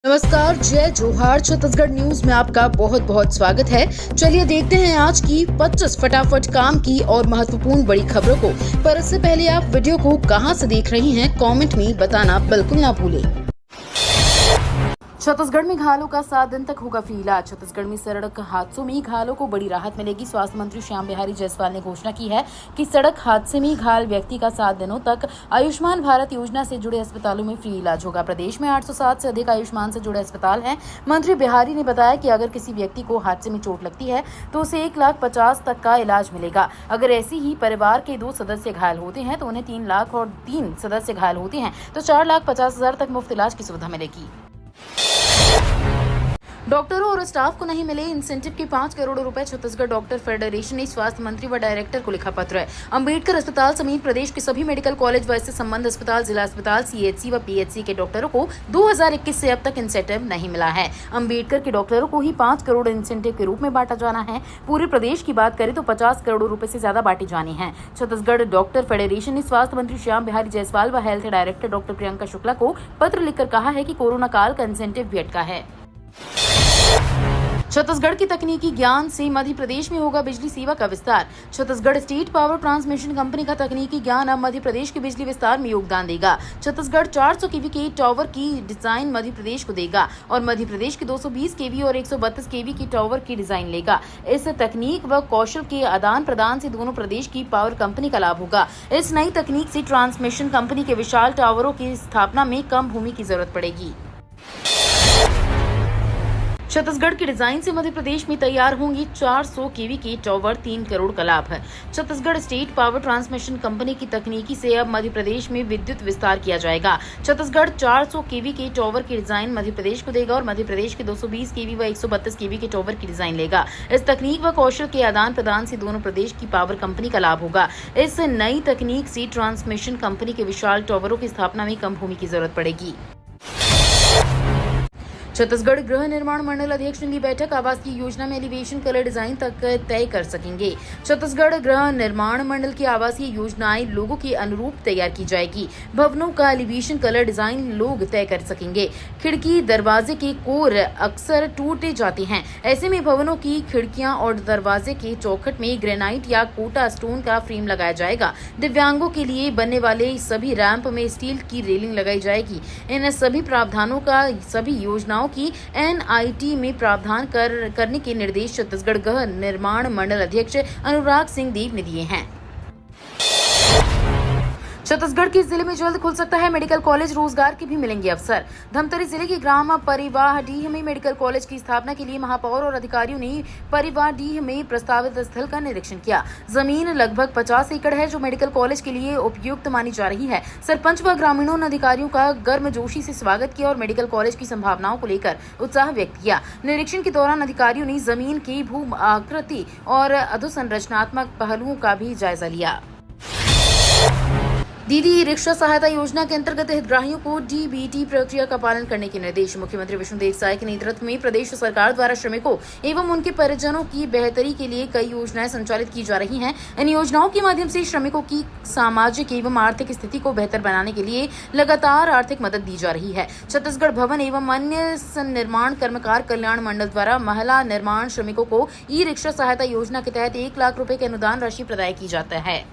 नमस्कार, जय जोहार। छत्तीसगढ़ न्यूज में आपका बहुत बहुत स्वागत है। चलिए देखते हैं आज की 25 फटाफट काम की और महत्वपूर्ण बड़ी खबरों को। पर इससे पहले आप वीडियो को कहां से देख रही हैं, कमेंट में बताना बिल्कुल ना भूलें। छत्तीसगढ़ में घायलों का 7 दिन तक होगा फ्री इलाज। छत्तीसगढ़ में सड़क हादसों में घायलों को बड़ी राहत मिलेगी। स्वास्थ्य मंत्री श्याम बिहारी जायसवाल ने घोषणा की है कि सड़क हादसे में घायल व्यक्ति का 7 दिनों तक आयुष्मान भारत योजना से जुड़े अस्पतालों में फ्री इलाज होगा। प्रदेश में 807 से अधिक आयुष्मान से जुड़े अस्पताल हैं। मंत्री बिहारी ने बताया कि अगर किसी व्यक्ति को हादसे में चोट लगती है तो उसे 1,50,000 तक का इलाज मिलेगा। अगर ऐसी ही परिवार के 2 सदस्य घायल होते हैं तो उन्हें 3 लाख और 3 सदस्य घायल होते हैं तो 4,50,000 तक मुफ्त इलाज की सुविधा मिलेगी। डॉक्टरों और स्टाफ को नहीं मिले इंसेंटिव के 5 करोड़ रुपए। छत्तीसगढ़ डॉक्टर फेडरेशन ने स्वास्थ्य मंत्री व डायरेक्टर को लिखा पत्र है। अंबेडकर अस्पताल समेत प्रदेश के सभी मेडिकल कॉलेज व इससे संबंध अस्पताल, जिला अस्पताल, सीएचसी व पीएचसी के डॉक्टरों को 2021 से अब तक इंसेंटिव नहीं मिला है। अंबेडकर के डॉक्टरों को ही 5 करोड़ इंसेंटिव के रूप में बांटा जाना है। पूरे प्रदेश की बात करें तो 50 करोड़ रुपए से ज्यादा बांटे जाने हैं। छत्तीसगढ़ डॉक्टर फेडरेशन ने स्वास्थ्य मंत्री श्याम बिहारी जायसवाल व health director doctor Priyanka Shukla को पत्र लिखकर कहा है कि कोरोना काल का इंसेंटिव भी अटका है। छत्तीसगढ़ की तकनीकी ज्ञान से मध्य प्रदेश में होगा बिजली सेवा का विस्तार। Chhattisgarh state power transmission company का तकनीकी ज्ञान अब मध्य प्रदेश के बिजली विस्तार में योगदान देगा। छत्तीसगढ़ 400 केवी के टावर की डिजाइन मध्य प्रदेश को देगा और मध्य प्रदेश के 220 केवी और 132 केवी की टावर की डिजाइन लेगा। इस तकनीक व कौशल के आदान प्रदान से दोनों प्रदेश की पावर कंपनी का लाभ होगा। इस नई तकनीक से ट्रांसमिशन कंपनी के विशाल टावरों की स्थापना में कम भूमि की जरूरत पड़ेगी। छत्तीसगढ़ की डिजाइन से मध्य प्रदेश में तैयार होंगी 400 केवी की टावर, 3 करोड़ का लाभ है। Chhattisgarh state power transmission company की तकनीकी से अब मध्य प्रदेश में विद्युत विस्तार किया जाएगा। छत्तीसगढ़ 400 केवी के टावर की डिजाइन मध्य प्रदेश को देगा और मध्य प्रदेश के 220 केवी व 132 केवी के टावर की डिजाइन लेगा। इस तकनीक व कौशल के आदान प्रदान से दोनों प्रदेश की पावर कंपनी का लाभ होगा। इस नई तकनीक से ट्रांसमिशन कंपनी के विशाल टावरों की स्थापना में कम भूमि की जरूरत पड़ेगी। छत्तीसगढ़ गृह निर्माण मंडल अध्यक्ष ने ली बैठक। आवासीय योजना में एलिवेशन कलर डिजाइन तक तय कर सकेंगे। छत्तीसगढ़ गृह निर्माण मंडल की आवासीय योजनाएं लोगों के अनुरूप तैयार की जाएगी। भवनों का एलिवेशन कलर डिजाइन लोग तय कर सकेंगे। खिड़की दरवाजे के कोर अक्सर टूटे जाते हैं। ऐसे में भवनों की खिड़कियां और दरवाजे के चौखट में ग्रेनाइट या कोटा स्टोन का फ्रेम लगाया जाएगा। दिव्यांगों के लिए बनने वाले सभी रैंप में स्टील की रेलिंग लगाई जाएगी। इन सभी प्रावधानों का सभी योजनाओं की एनआईटी में प्रावधान करने के निर्देश छत्तीसगढ़ गृह निर्माण मंडल अध्यक्ष अनुराग सिंह देव ने दिए हैं। छत्तीसगढ़ के जिले में जल्द खुल सकता है मेडिकल कॉलेज, रोजगार के भी मिलेंगे अवसर। धमतरी जिले के ग्राम परिवारडीह में मेडिकल कॉलेज की स्थापना के लिए महापौर और अधिकारियों ने परिवारडीह में प्रस्तावित स्थल का निरीक्षण किया। जमीन लगभग 50 एकड़ है जो मेडिकल कॉलेज के लिए उपयुक्त मानी जा रही है। सरपंच व ग्रामीणों ने अधिकारियों का गर्मजोशी से स्वागत किया और मेडिकल कॉलेज की संभावनाओं को लेकर उत्साह व्यक्त किया। निरीक्षण के दौरान अधिकारियों ने जमीन की भू आकृति और अधोसंरचनात्मक पहलुओं का भी जायजा लिया। दीदी रिक्शा सहायता योजना के अंतर्गत हितग्राहियों को डीबीटी प्रक्रिया का पालन करने के निर्देश। मुख्यमंत्री विष्णुदेव साय के नेतृत्व में प्रदेश सरकार द्वारा श्रमिकों एवं उनके परिजनों की बेहतरी के लिए कई योजनाएं संचालित की जा रही हैं। इन योजनाओं के माध्यम से श्रमिकों की सामाजिक एवं आर्थिक स्थिति को बेहतर बनाने के लिए लगातार आर्थिक मदद दी जा रही है। छत्तीसगढ़ भवन एवं अन्य निर्माण कर्मकार कल्याण मंडल द्वारा महिला निर्माण श्रमिकों को ई रिक्शा सहायता योजना के तहत 1 लाख रुपए की अनुदान राशि प्रदान की जाता है।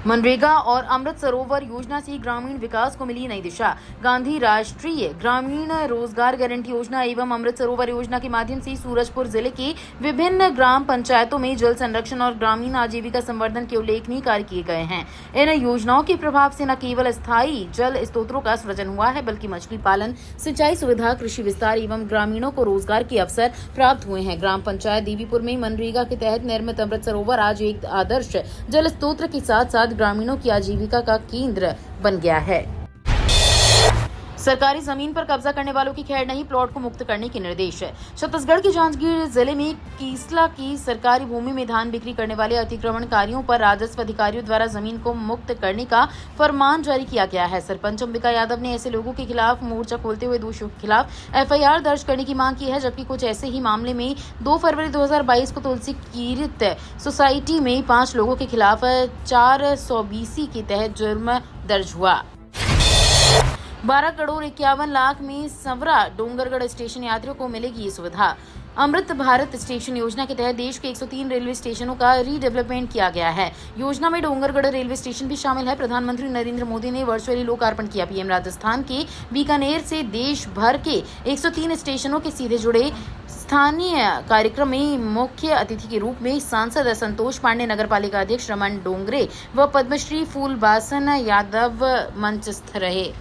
मनरेगा और अमृत सरोवर योजना से ग्रामीण विकास को मिली नई दिशा। गांधी राष्ट्रीय ग्रामीण रोजगार गारंटी योजना एवं अमृत सरोवर योजना के माध्यम से सूरजपुर जिले के विभिन्न ग्राम पंचायतों में जल संरक्षण और ग्रामीण आजीविका संवर्धन के उल्लेखनीय कार्य किए गए हैं। इन योजनाओं के प्रभाव से न केवल स्थायी जल स्रोतों का सृजन हुआ है बल्कि मछली पालन, सिंचाई सुविधा, कृषि विस्तार एवं ग्रामीणों को रोजगार के अवसर प्राप्त हुए हैं। ग्राम पंचायत देवीपुर में मनरेगा के तहत निर्मित अमृत सरोवर आज एक आदर्श जल स्रोत के साथ साथ ग्रामीणों की आजीविका का केंद्र बन गया है। सरकारी जमीन पर कब्जा करने वालों की खैर नहीं, प्लॉट को मुक्त करने के निर्देश है। छत्तीसगढ़ के जांजगीर जिले में कीसला की सरकारी भूमि में धान बिक्री करने वाले अतिक्रमणकारियों पर राजस्व अधिकारियों द्वारा जमीन को मुक्त करने का फरमान जारी किया गया है। सरपंच अंबिका यादव ने ऐसे लोगों के खिलाफ मोर्चा खोलते हुए दोषियों के खिलाफ एफआईआर दर्ज करने की मांग की है, जबकि कुछ ऐसे ही मामले में 2 फरवरी 2022 को तुलसी कीर्त सोसाइटी में 5 लोगों के खिलाफ 420 के तहत जुर्म दर्ज हुआ। 12,51,00,000 में संवरा डोंगरगढ़ स्टेशन यात्रियों को मिलेगी ये सुविधा। अमृत भारत स्टेशन योजना के तहत देश के 103 रेलवे स्टेशनों का रीडेवलपमेंट किया गया है। योजना में डोंगरगढ़ रेलवे स्टेशन भी शामिल है। प्रधानमंत्री नरेंद्र मोदी ने वर्चुअली लोकार्पण किया। पीएम राजस्थान के बीकानेर से देश भर के 103 स्टेशनों के सीधे जुड़े स्थानीय कार्यक्रम में मुख्य अतिथि के रूप में सांसद संतोष पांडे, नगरपालिका अध्यक्ष रमन डोंगरे व पद्मश्री फूलबासन यादव मंचस्थ रहे।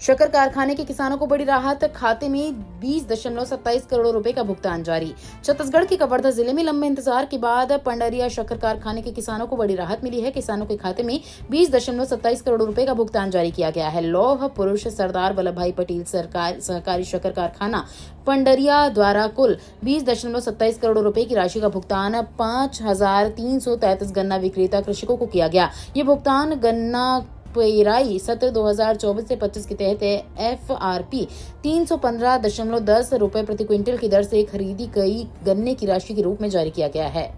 शक्कर कारखाने के किसानों को बड़ी राहत, खाते में 20.27 करोड़ रुपए का भुगतान जारी। छत्तीसगढ़ के कवर्धा जिले में लंबे इंतजार के बाद पंडरिया शक्कर कारखाने के किसानों को बड़ी राहत मिली है। किसानों के खाते में 20.27 करोड़ रुपए का भुगतान जारी किया गया है। लौह पुरुष सरदार वल्लभ भाई पटेल सहकारी शक्कर कारखाना पंडरिया द्वारा कुल 20.27 करोड़ रुपए की राशि का भुगतान 5,333 गन्ना विक्रेता कृषकों को किया गया। ये भुगतान गन्ना पेराई सत्र 2024 से 25 के तहत FRP 315.10 रुपए प्रति क्विंटल की दर से खरीदी गई गन्ने की राशि के रूप में जारी किया गया है।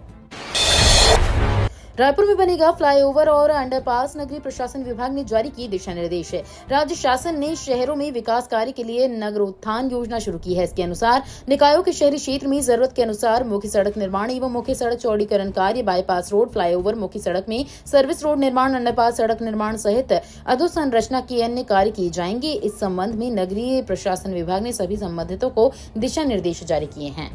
रायपुर में बनेगा फ्लाईओवर और अंडरपास। नगरीय प्रशासन विभाग ने जारी किए दिशा निर्देश। राज्य शासन ने शहरों में विकास कार्य के लिए नगरोत्थान योजना शुरू की है। इसके अनुसार निकायों के शहरी क्षेत्र में जरूरत के अनुसार मुख्य सड़क निर्माण एवं मुख्य सड़क चौड़ीकरण कार्य, बाईपास रोड, फ्लाईओवर, मुख्य सड़क में सर्विस रोड निर्माण, अंडरपास सड़क निर्माण सहित अधोसंरचना के अन्य कार्य किए जाएंगे। इस संबंध में नगरीय प्रशासन विभाग ने सभी संबंधितों को दिशा निर्देश जारी किए हैं।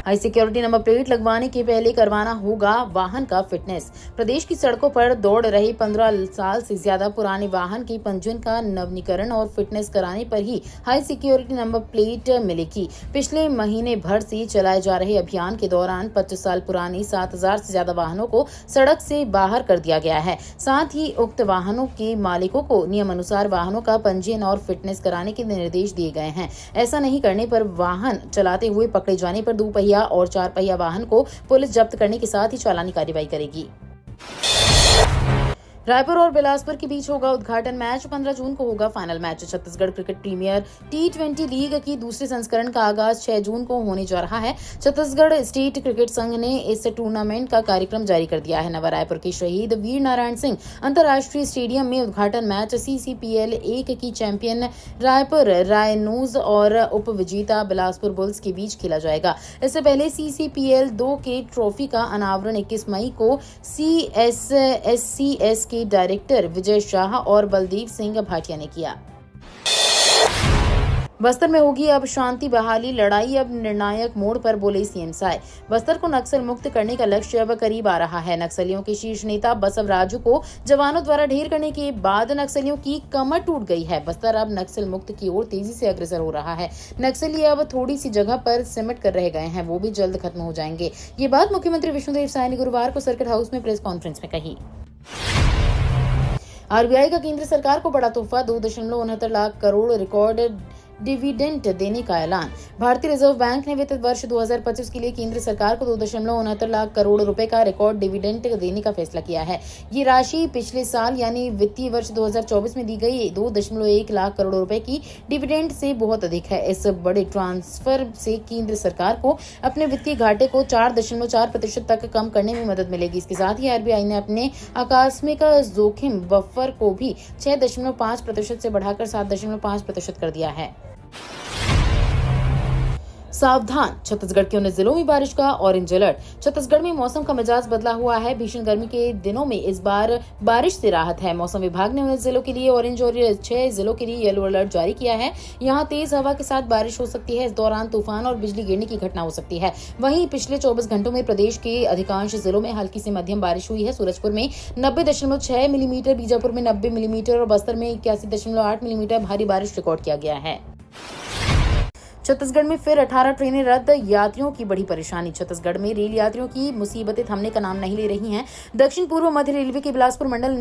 हाई सिक्योरिटी नंबर प्लेट लगवाने के पहले करवाना होगा वाहन का फिटनेस। प्रदेश की सड़कों पर दौड़ रहे 15 साल से ज्यादा पुराने वाहन के पंजीयन का नवीनीकरण और फिटनेस कराने पर ही हाई सिक्योरिटी नंबर प्लेट मिलेगी। पिछले महीने भर से चलाए जा रहे अभियान के दौरान 25 साल पुराने 7,000 से ज्यादा वाहनों को सड़क से बाहर कर दिया गया है। साथ ही उक्त वाहनों के मालिकों को नियमानुसार वाहनों का पंजीयन और फिटनेस कराने के निर्देश दिए गए हैं। ऐसा नहीं करने पर वाहन चलाते हुए पकड़े जाने पर 2 पहिया और 4 पहिया वाहन को पुलिस जब्त करने के साथ ही चालानी कार्रवाई करेगी। रायपुर और बिलासपुर के बीच होगा उद्घाटन मैच। 15 जून को होगा final match. Chhattisgarh cricket premier T20 league की दूसरे संस्करण का आगाज 6 जून को होने जा रहा है। छत्तीसगढ़ स्टेट क्रिकेट संघ ने इस टूर्नामेंट का कार्यक्रम जारी कर दिया है। नवा रायपुर के शहीद वीर नारायण सिंह अंतर्राष्ट्रीय स्टेडियम में उद्घाटन मैच CCPL 1 की चैंपियन रायपुर रायनोज और उप विजेता बिलासपुर बुल्स के बीच खेला जाएगा। इससे पहले CCPL 2 के ट्रॉफी का अनावरण 21 मई को CSSCS के डायरेक्टर विजय शाह और बलदेव सिंह भाटिया ने किया। बस्तर में होगी अब शांति बहाली, लड़ाई अब निर्णायक मोड़ पर, बोले सीएम साय। बस्तर को नक्सल मुक्त करने का लक्ष्य अब करीब आ रहा है। नक्सलियों के शीर्ष नेता बसव राजू को जवानों द्वारा ढेर करने के बाद नक्सलियों की कमर टूट गई है। बस्तर अब नक्सल मुक्त की ओर तेजी से अग्रसर हो रहा है। नक्सली अब थोड़ी सी जगह पर सिमट कर रह गए हैं, वो भी जल्द खत्म हो जाएंगे। ये बात मुख्यमंत्री विष्णुदेव साय ने गुरुवार को सर्किट हाउस में प्रेस कॉन्फ्रेंस में कही। RBI का केंद्र सरकार को बड़ा तोहफा, 2.69 लाख करोड़ रिकॉर्ड डिविडेंड देने का ऐलान। भारतीय रिजर्व बैंक ने वित्त वर्ष 2025 के लिए केंद्र सरकार को 2.69 लाख करोड़ रुपए का रिकॉर्ड डिविडेंड देने का फैसला किया है। ये राशि पिछले साल यानी वित्तीय वर्ष 2024 में दी गई 2.1 लाख करोड़ रुपए की डिविडेंड से बहुत अधिक है। इस बड़े ट्रांसफर से केंद्र सरकार को अपने वित्तीय घाटे को 4.4% तक कम करने में मदद मिलेगी। इसके साथ ही RBI ने अपने आकस्मिक जोखिम बफर को भी 6.5% से बढ़ाकर 7.5% कर दिया है। सावधान, छत्तीसगढ़ के 19 जिलों में बारिश का ऑरेंज अलर्ट। छत्तीसगढ़ में मौसम का मिजाज बदला हुआ है। भीषण गर्मी के दिनों में इस बार बारिश से राहत है। मौसम विभाग ने 19 जिलों के लिए ऑरेंज और 6 जिलों के लिए येलो अलर्ट जारी किया है। यहाँ तेज हवा के साथ बारिश हो सकती है। इस दौरान तूफान और बिजली गिरने की घटना हो सकती है। वहीं पिछले 24 घंटों में प्रदेश के अधिकांश जिलों में हल्की से मध्यम बारिश हुई है। सूरजपुर में 90.6 मिलीमीटर, बीजापुर में 90 मिलीमीटर और बस्तर में 81.8 मिलीमीटर भारी बारिश रिकॉर्ड किया गया है। छत्तीसगढ़ में फिर 18 ट्रेनें रद्द, यात्रियों की बड़ी परेशानी। छत्तीसगढ़ में रेल यात्रियों की मुसीबतें थमने का नाम नहीं ले रही हैं। दक्षिण पूर्व मध्य रेलवे के बिलासपुर मंडल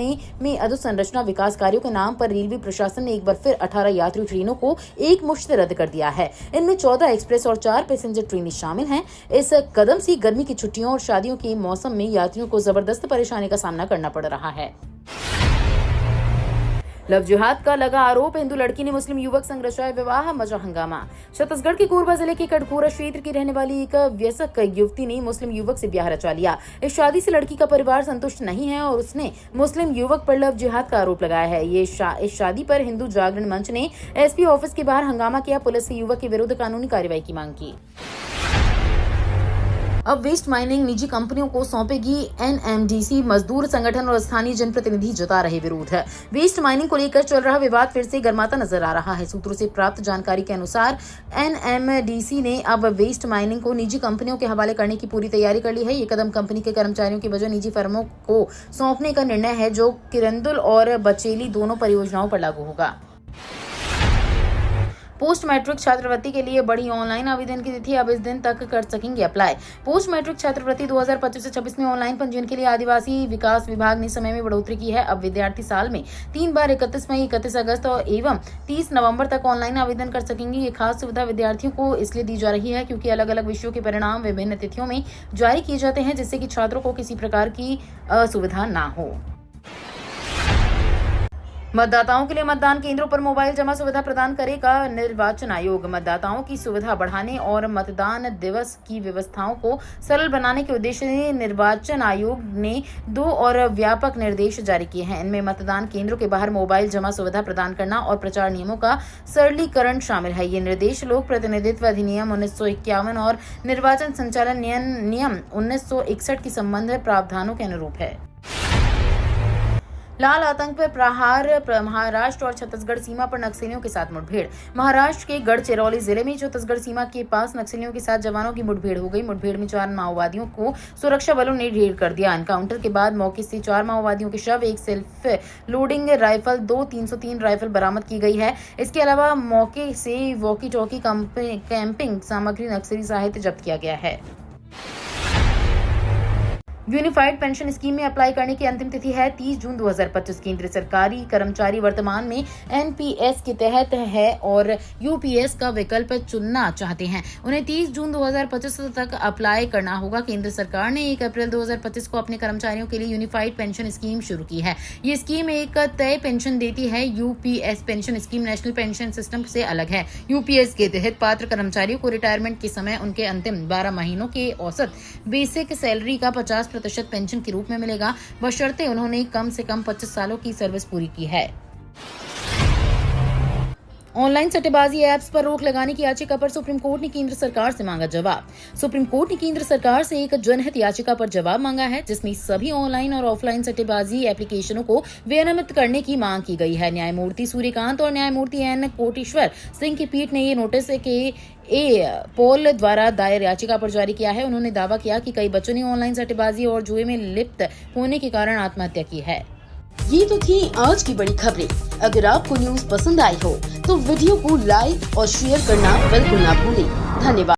में अधोसंरचना विकास कार्यों के नाम पर रेलवे प्रशासन ने एक बार फिर 18 यात्री ट्रेनों को एक मुश्त रद्द कर दिया है। इनमें 14 एक्सप्रेस और 4 पैसेंजर ट्रेनें शामिल हैं। इस कदम से गर्मी की छुट्टियों और शादियों के मौसम में यात्रियों को जबरदस्त परेशानी का सामना करना पड़ रहा है। लव जिहाद का लगा आरोप, हिंदू लड़की ने मुस्लिम युवक संग रचाया विवाह, मचा हंगामा। छत्तीसगढ़ के कोरबा जिले के कटघोरा क्षेत्र की रहने वाली एक वयस्क युवती ने मुस्लिम युवक से ब्याह रचा लिया। इस शादी से लड़की का परिवार संतुष्ट नहीं है और उसने मुस्लिम युवक पर लव जिहाद का आरोप लगाया है। इस शादी पर हिंदू जागरण मंच ने एसपी ऑफिस के बाहर हंगामा किया। पुलिस से युवक के विरुद्ध कानूनी कार्रवाई की मांग की। अब वेस्ट माइनिंग निजी कंपनियों को सौंपेगी एनएमडीसी। मजदूर संगठन और स्थानीय जनप्रतिनिधि जता रहे विरोध। वेस्ट माइनिंग को लेकर चल रहा विवाद फिर से गर्माता नजर आ रहा है। सूत्रों से प्राप्त जानकारी के अनुसार एनएमडीसी ने अब वेस्ट माइनिंग को निजी कंपनियों के हवाले करने की पूरी तैयारी कर ली है। ये कदम कंपनी के कर्मचारियों की वजह निजी फर्मों को सौंपने का निर्णय है, जो किरंदुल और बचेली दोनों परियोजनाओं पर लागू होगा। पोस्ट मैट्रिक छात्रवृत्ति के लिए बड़ी ऑनलाइन आवेदन की तिथि, अब इस दिन तक कर सकेंगे अप्लाई। पोस्ट मैट्रिक छात्रवृत्ति 2025 से 26 में ऑनलाइन पंजीयन के लिए आदिवासी विकास विभाग ने समय में बढ़ोतरी की है। अब विद्यार्थी साल में 3 बार 31 मई, 31 अगस्त और एवं 30 नवंबर तक ऑनलाइन आवेदन कर सकेंगे। ये खास सुविधा विद्यार्थियों को इसलिए दी जा रही है क्योंकि अलग अलग विषयों के परिणाम विभिन्न तिथियों में जारी किए जाते हैं, जिससे कि छात्रों को किसी प्रकार की असुविधा न हो। मतदाताओं के लिए मतदान केंद्रों पर मोबाइल जमा सुविधा प्रदान करेगा निर्वाचन आयोग। मतदाताओं की सुविधा बढ़ाने और मतदान दिवस की व्यवस्थाओं को सरल बनाने के उद्देश्य से निर्वाचन आयोग ने 2 और व्यापक निर्देश जारी किए हैं। इनमें मतदान केंद्रों के बाहर मोबाइल जमा सुविधा प्रदान करना और प्रचार नियमों का सरलीकरण शामिल है। ये निर्देश लोक प्रतिनिधित्व अधिनियम 1951 और निर्वाचन संचालन नियम 1961 की संबंध प्रावधानों के अनुरूप है। लाल आतंक पर प्रहार, महाराष्ट्र और छत्तीसगढ़ सीमा पर नक्सलियों के साथ मुठभेड़। महाराष्ट्र के गढ़चिरौली जिले में छत्तीसगढ़ सीमा के पास नक्सलियों के साथ जवानों की मुठभेड़ हो गई। मुठभेड़ में 4 माओवादियों को सुरक्षा बलों ने ढेर कर दिया। एनकाउंटर के बाद मौके से 4 माओवादियों के शव, 1 सेल्फ लोडिंग राइफल, 2 303 राइफल बरामद की गई है। इसके अलावा मौके से वॉकी टॉकी कैंपिंग सामग्री, नक्सली साहित्य जब्त किया गया है। यूनिफाइड पेंशन स्कीम में अप्लाई करने की अंतिम तिथि है 30 जून 2025। केंद्र सरकारी कर्मचारी वर्तमान में एनपीएस के तहत है और यूपीएस का विकल्प चुनना चाहते हैं। उन्हें 30 जून 2025 तक अप्लाई करना होगा। केंद्र सरकार ने 1 अप्रैल 2025 को अपने कर्मचारियों के लिए यूनिफाइड पेंशन स्कीम शुरू की है। ये स्कीम एक तय पेंशन देती है। UPS pension scheme national pension system से अलग है। यूपीएस के तहत पात्र कर्मचारियों को रिटायरमेंट के समय उनके अंतिम 12 महीनों के औसत बेसिक सैलरी का 50% पेंशन के रूप में मिलेगा, बशर्ते उन्होंने कम से कम 25 सालों की सर्विस पूरी की है। ऑनलाइन सट्टेबाजी ऐप्स पर रोक लगाने की याचिका पर सुप्रीम कोर्ट ने केंद्र सरकार से मांगा जवाब। सुप्रीम कोर्ट ने केंद्र सरकार से एक जनहित याचिका पर जवाब मांगा है, जिसमें सभी ऑनलाइन और ऑफलाइन सट्टेबाजी एप्लीकेशनों को विनियमित करने की मांग की गई है। न्यायमूर्ति सूर्यकांत और न्यायमूर्ति एन कोटेश्वर सिंह की पीठ ने ये नोटिस के पोल द्वारा दायर याचिका पर जारी किया है। उन्होंने दावा किया कि कई बच्चों ने ऑनलाइन सट्टेबाजी और जुए में लिप्त होने के कारण आत्महत्या की है। ये तो थी आज की बड़ी खबरें। अगर आपको न्यूज पसंद आई हो तो वीडियो को लाइक और शेयर करना बिल्कुल ना भूलें। धन्यवाद।